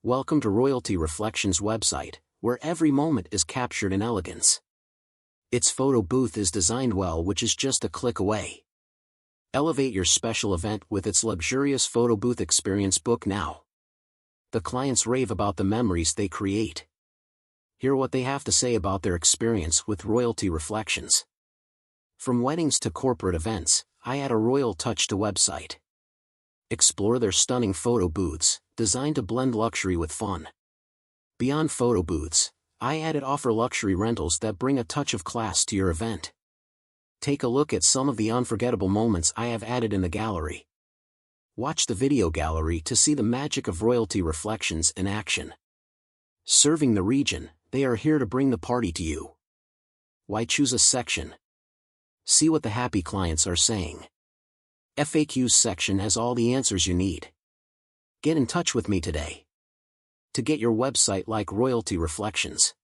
Welcome to Royalty Reflections website, where every moment is captured in elegance. Its photo booth is designed well, which is just a click away. Elevate your special event with its luxurious photo booth experience. Book now. The clients rave about the memories they create. Hear what they have to say about their experience with Royalty Reflections. From weddings to corporate events, I add a royal touch to website. Explore their stunning photo booths, designed to blend luxury with fun. Beyond photo booths, I added offer luxury rentals that bring a touch of class to your event. Take a look at some of the unforgettable moments I have added in the gallery. Watch the video gallery to see the magic of Royalty Reflections in action. Serving the region, they are here to bring the party to you. Why choose a section? See what the happy clients are saying. FAQs section has all the answers you need. Get in touch with me today to get your website like Royalty Reflections.